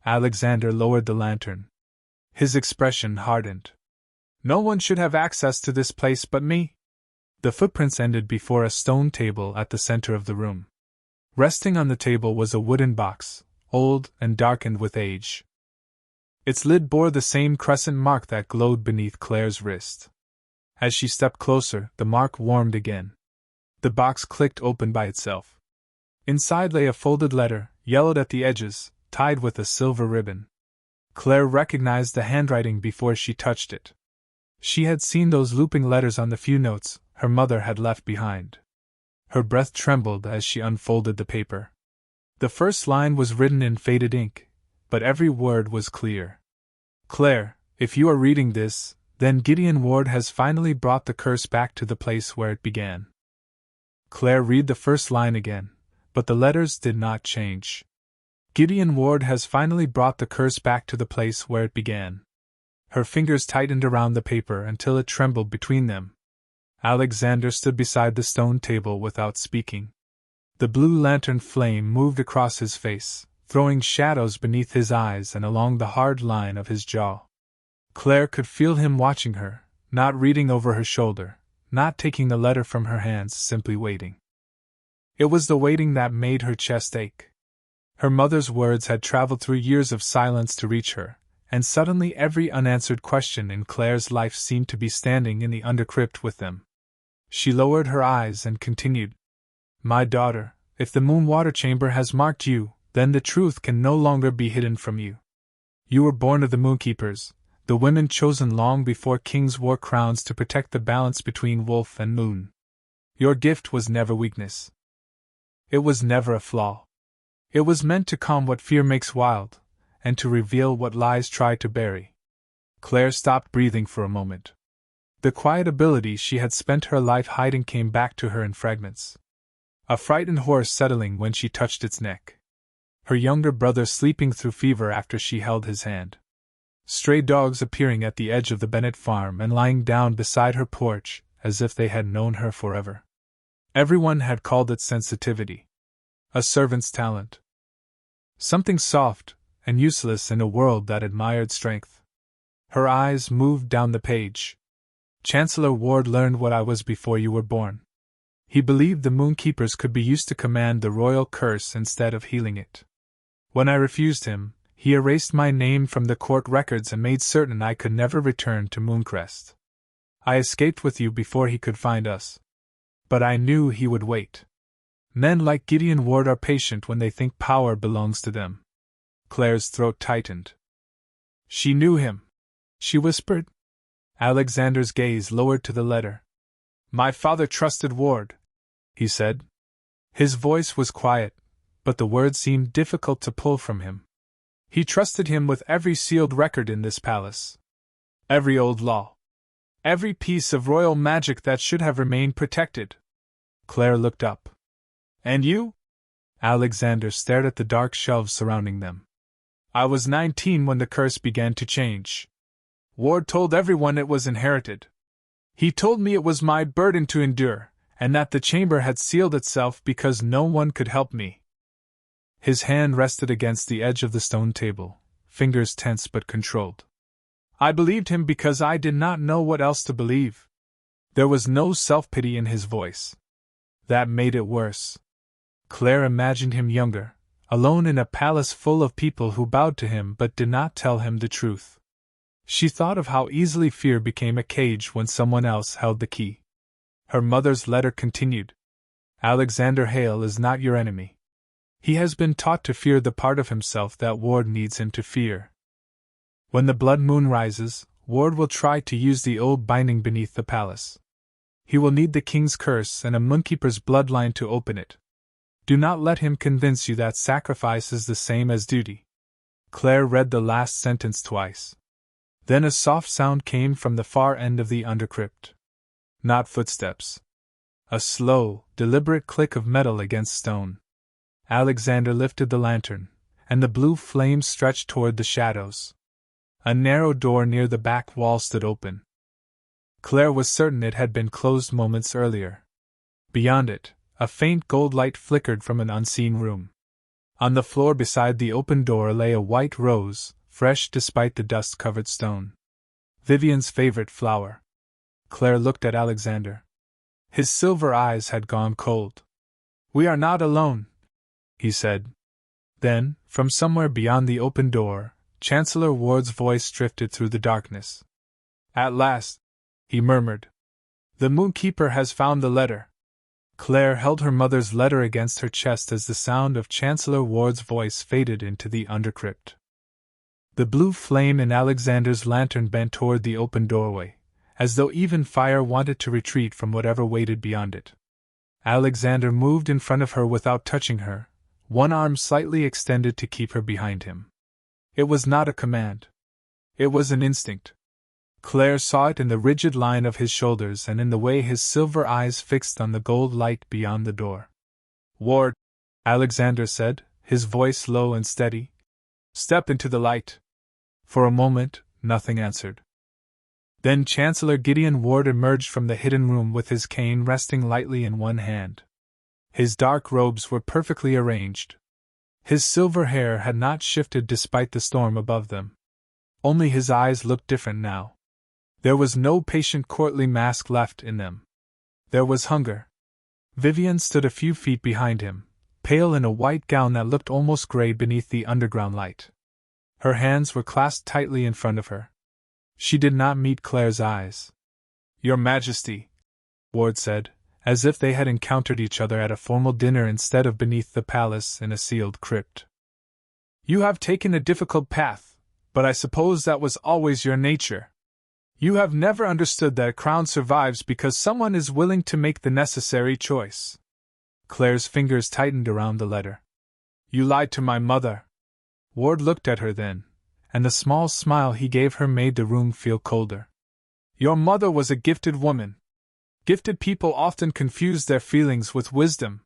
Alexander lowered the lantern. His expression hardened. No one should have access to this place but me. The footprints ended before a stone table at the center of the room. Resting on the table was a wooden box, old and darkened with age. Its lid bore the same crescent mark that glowed beneath Claire's wrist. As she stepped closer, the mark warmed again. The box clicked open by itself. Inside lay a folded letter, yellowed at the edges, tied with a silver ribbon. Claire recognized the handwriting before she touched it. She had seen those looping letters on the few notes her mother had left behind. Her breath trembled as she unfolded the paper. The first line was written in faded ink, but every word was clear. Claire, if you are reading this, then Gideon Ward has finally brought the curse back to the place where it began. Claire read the first line again, but the letters did not change. Gideon Ward has finally brought the curse back to the place where it began. Her fingers tightened around the paper until it trembled between them. Alexander stood beside the stone table without speaking. The blue lantern flame moved across his face, throwing shadows beneath his eyes and along the hard line of his jaw. Claire could feel him watching her, not reading over her shoulder, not taking the letter from her hands, simply waiting. It was the waiting that made her chest ache. Her mother's words had traveled through years of silence to reach her, and suddenly every unanswered question in Claire's life seemed to be standing in the undercrypt with them. She lowered her eyes and continued, "My daughter, if the Moonwater Chamber has marked you, then the truth can no longer be hidden from you. You were born of the Moonkeepers, the women chosen long before kings wore crowns to protect the balance between wolf and moon. Your gift was never weakness. It was never a flaw. It was meant to calm what fear makes wild, and to reveal what lies try to bury." Claire stopped breathing for a moment. The quiet ability she had spent her life hiding came back to her in fragments. A frightened horse settling when she touched its neck. Her younger brother sleeping through fever after she held his hand. Stray dogs appearing at the edge of the Bennett farm and lying down beside her porch, as if they had known her forever. Everyone had called it sensitivity. A servant's talent. Something soft and useless in a world that admired strength. Her eyes moved down the page. Chancellor Ward learned what I was before you were born. He believed the Moonkeepers could be used to command the royal curse instead of healing it. When I refused him, he erased my name from the court records and made certain I could never return to Mooncrest. I escaped with you before he could find us. But I knew he would wait. Men like Gideon Ward are patient when they think power belongs to them. Claire's throat tightened. She knew him, she whispered. Alexander's gaze lowered to the letter. My father trusted Ward, he said. His voice was quiet, but the words seemed difficult to pull from him. He trusted him with every sealed record in this palace. Every old law. Every piece of royal magic that should have remained protected. Claire looked up. And you? Alexander stared at the dark shelves surrounding them. I was 19 when the curse began to change. Ward told everyone it was inherited. He told me it was my burden to endure, and that the chamber had sealed itself because no one could help me. His hand rested against the edge of the stone table, fingers tense but controlled. I believed him because I did not know what else to believe. There was no self-pity in his voice. That made it worse. Claire imagined him younger, alone in a palace full of people who bowed to him but did not tell him the truth. She thought of how easily fear became a cage when someone else held the key. Her mother's letter continued. Alexander Hale is not your enemy. He has been taught to fear the part of himself that Ward needs him to fear. When the blood moon rises, Ward will try to use the old binding beneath the palace. He will need the king's curse and a moonkeeper's bloodline to open it. Do not let him convince you that sacrifice is the same as duty. Claire read the last sentence twice. Then a soft sound came from the far end of the undercrypt. Not footsteps. A slow, deliberate click of metal against stone. Alexander lifted the lantern, and the blue flame stretched toward the shadows. A narrow door near the back wall stood open. Claire was certain it had been closed moments earlier. Beyond it, a faint gold light flickered from an unseen room. On the floor beside the open door lay a white rose, fresh despite the dust-covered stone. Vivian's favorite flower. Claire looked at Alexander. His silver eyes had gone cold. "We are not alone," he said. Then, from somewhere beyond the open door, Chancellor Ward's voice drifted through the darkness. "At last," he murmured. "The Moonkeeper has found the letter." Claire held her mother's letter against her chest as the sound of Chancellor Ward's voice faded into the undercrypt. The blue flame in Alexander's lantern bent toward the open doorway, as though even fire wanted to retreat from whatever waited beyond it. Alexander moved in front of her without touching her, one arm slightly extended to keep her behind him. It was not a command. It was an instinct. Claire saw it in the rigid line of his shoulders and in the way his silver eyes fixed on the gold light beyond the door. "Ward," Alexander said, his voice low and steady. "Step into the light." For a moment, nothing answered. Then Chancellor Gideon Ward emerged from the hidden room with his cane resting lightly in one hand. His dark robes were perfectly arranged. His silver hair had not shifted despite the storm above them. Only his eyes looked different now. There was no patient courtly mask left in them. There was hunger. Vivian stood a few feet behind him, pale in a white gown that looked almost gray beneath the underground light. Her hands were clasped tightly in front of her. She did not meet Claire's eyes. "Your Majesty," Ward said, as if they had encountered each other at a formal dinner instead of beneath the palace in a sealed crypt. "You have taken a difficult path, but I suppose that was always your nature. You have never understood that a crown survives because someone is willing to make the necessary choice." Claire's fingers tightened around the letter. "You lied to my mother." Ward looked at her then, and the small smile he gave her made the room feel colder. "Your mother was a gifted woman. Gifted people often confuse their feelings with wisdom.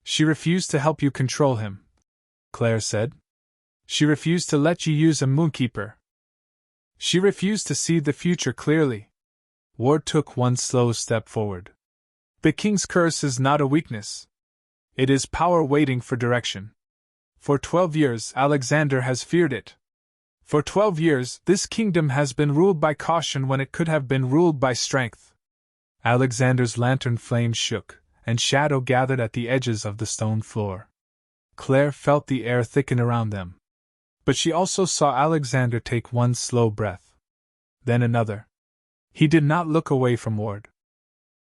She refused to help you control him," Claire said. "She refused to let you use a moonkeeper. She refused to see the future clearly." Ward took one slow step forward. "The king's curse is not a weakness. It is power waiting for direction. For 12 years Alexander has feared it. For 12 years this kingdom has been ruled by caution when it could have been ruled by strength." Alexander's lantern flames shook, and shadow gathered at the edges of the stone floor. Claire felt the air thicken around them. But she also saw Alexander take one slow breath. Then another. He did not look away from Ward.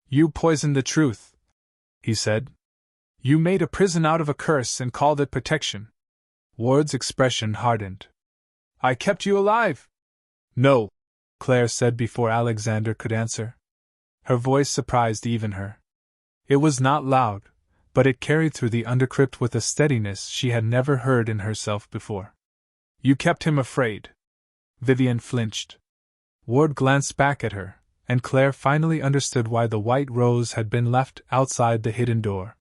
"You poisoned the truth," he said. "You made a prison out of a curse and called it protection." Ward's expression hardened. "I kept you alive." "No," Claire said before Alexander could answer. Her voice surprised even her. It was not loud, but it carried through the undercrypt with a steadiness she had never heard in herself before. "You kept him afraid." Vivian flinched. Ward glanced back at her, and Claire finally understood why the white rose had been left outside the hidden door.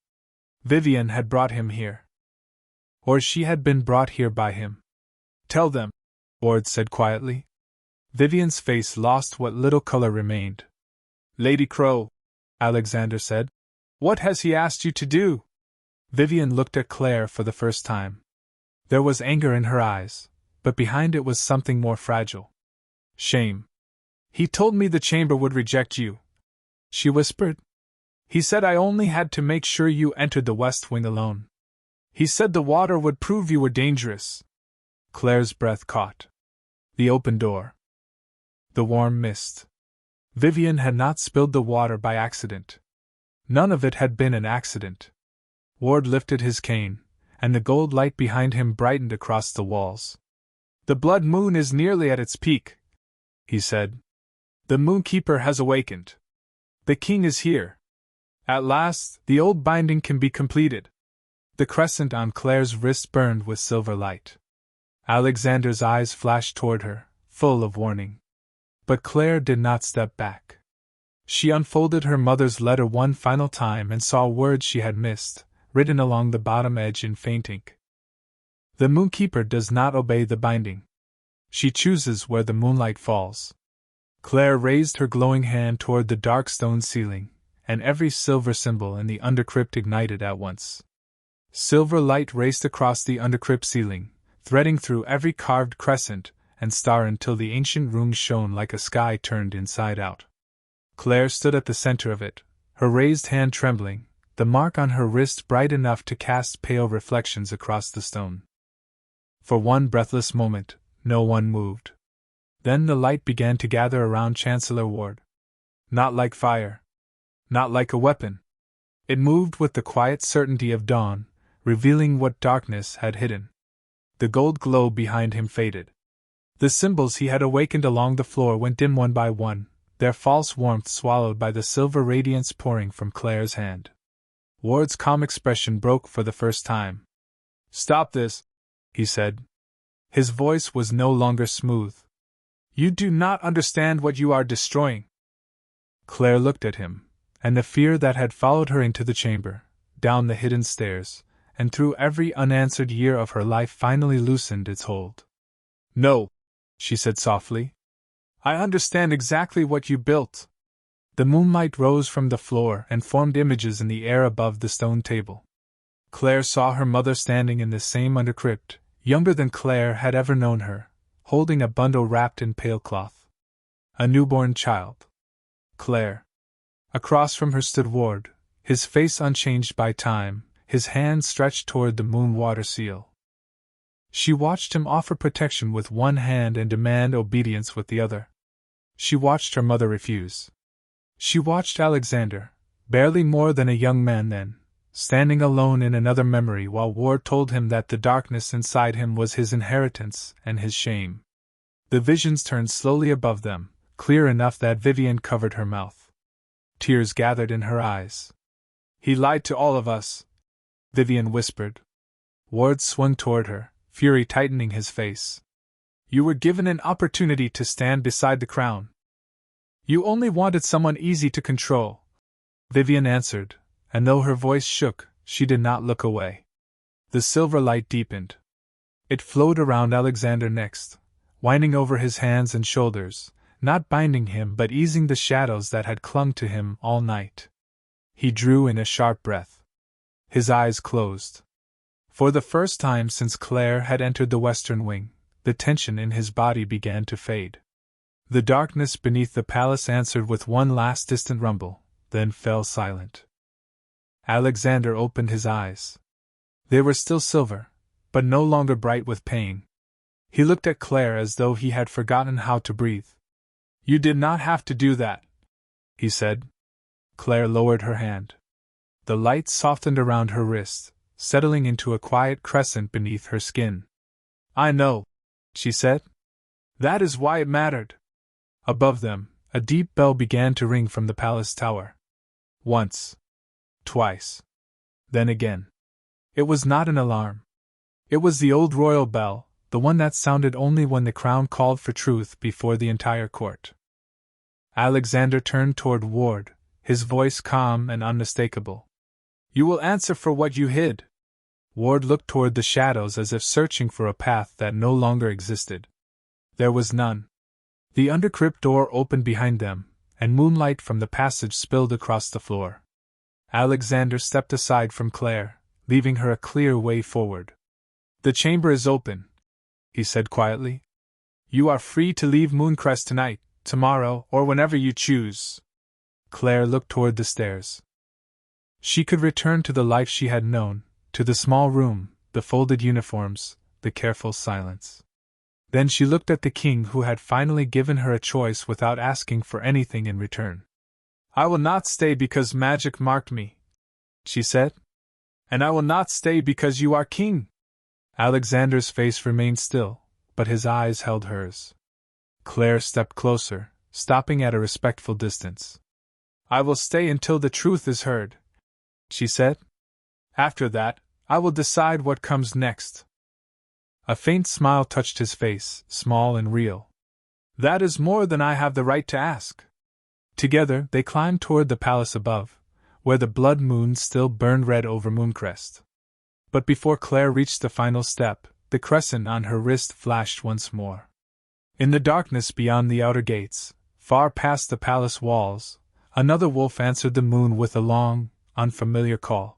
Vivian had brought him here. Or she had been brought here by him. "Tell them," Ward said quietly. Vivian's face lost what little color remained. "Lady Crow," Alexander said, "what has he asked you to do?" Vivian looked at Claire for the first time. There was anger in her eyes, but behind it was something more fragile. Shame. "He told me the chamber would reject you," she whispered. "He said I only had to make sure you entered the West Wing alone. He said the water would prove you were dangerous." Claire's breath caught. The open door. The warm mist. Vivian had not spilled the water by accident. None of it had been an accident. Ward lifted his cane, and the gold light behind him brightened across the walls. "The blood moon is nearly at its peak," he said. "The Moonkeeper has awakened. The king is here. At last, the old binding can be completed." The crescent on Claire's wrist burned with silver light. Alexander's eyes flashed toward her, full of warning. But Claire did not step back. She unfolded her mother's letter one final time and saw words she had missed, written along the bottom edge in faint ink. "The Moonkeeper does not obey the binding. She chooses where the moonlight falls." Claire raised her glowing hand toward the dark stone ceiling, and every silver symbol in the undercrypt ignited at once. Silver light raced across the undercrypt ceiling, threading through every carved crescent and star until the ancient room shone like a sky turned inside out. Claire stood at the center of it, her raised hand trembling, the mark on her wrist bright enough to cast pale reflections across the stone. For one breathless moment, no one moved. Then the light began to gather around Chancellor Ward. Not like fire. Not like a weapon. It moved with the quiet certainty of dawn, revealing what darkness had hidden. The gold glow behind him faded. The symbols he had awakened along the floor went dim one by one, their false warmth swallowed by the silver radiance pouring from Claire's hand. Ward's calm expression broke for the first time. "Stop this," he said. His voice was no longer smooth. "You do not understand what you are destroying." Claire looked at him, and the fear that had followed her into the chamber, down the hidden stairs, and through every unanswered year of her life finally loosened its hold. "No," she said softly. "I understand exactly what you built." The moonlight rose from the floor and formed images in the air above the stone table. Claire saw her mother standing in the same undercrypt, younger than Claire had ever known her, holding a bundle wrapped in pale cloth. A newborn child. Claire. Across from her stood Ward, his face unchanged by time, his hand stretched toward the Moonwater seal. She watched him offer protection with one hand and demand obedience with the other. She watched her mother refuse. She watched Alexander, barely more than a young man then, standing alone in another memory while Ward told him that the darkness inside him was his inheritance and his shame. The visions turned slowly above them, clear enough that Vivian covered her mouth. Tears gathered in her eyes. "He lied to all of us," Vivian whispered. Ward swung toward her, fury tightening his face. "You were given an opportunity to stand beside the crown. You only wanted someone easy to control," Vivian answered, and though her voice shook, she did not look away. The silver light deepened. It flowed around Alexander next, winding over his hands and shoulders, not binding him but easing the shadows that had clung to him all night. He drew in a sharp breath. His eyes closed. For the first time since Claire had entered the western wing, the tension in his body began to fade. The darkness beneath the palace answered with one last distant rumble, then fell silent. Alexander opened his eyes. They were still silver, but no longer bright with pain. He looked at Claire as though he had forgotten how to breathe. "You did not have to do that," he said. Claire lowered her hand. The light softened around her wrist, settling into a quiet crescent beneath her skin. "I know," she said. "That is why it mattered." Above them, a deep bell began to ring from the palace tower. Once. Twice. Then again. It was not an alarm. It was the old royal bell, the one that sounded only when the crown called for truth before the entire court. Alexander turned toward Ward, his voice calm and unmistakable. "You will answer for what you hid." Ward looked toward the shadows as if searching for a path that no longer existed. There was none. The undercrypt door opened behind them, and moonlight from the passage spilled across the floor. Alexander stepped aside from Claire, leaving her a clear way forward. "The chamber is open," he said quietly. "You are free to leave Mooncrest tonight, tomorrow, or whenever you choose." Claire looked toward the stairs. She could return to the life she had known, to the small room, the folded uniforms, the careful silence. Then she looked at the king who had finally given her a choice without asking for anything in return. "I will not stay because magic marked me," she said. "And I will not stay because you are king." Alexander's face remained still, but his eyes held hers. Claire stepped closer, stopping at a respectful distance. I will stay until the truth is heard, she said. After that, I will decide what comes next. A faint smile touched his face, small and real. That is more than I have the right to ask. Together, they climbed toward the palace above, where the blood moon still burned red over Mooncrest. But before Claire reached the final step, the crescent on her wrist flashed once more. In the darkness beyond the outer gates, far past the palace walls, another wolf answered the moon with a long, unfamiliar call.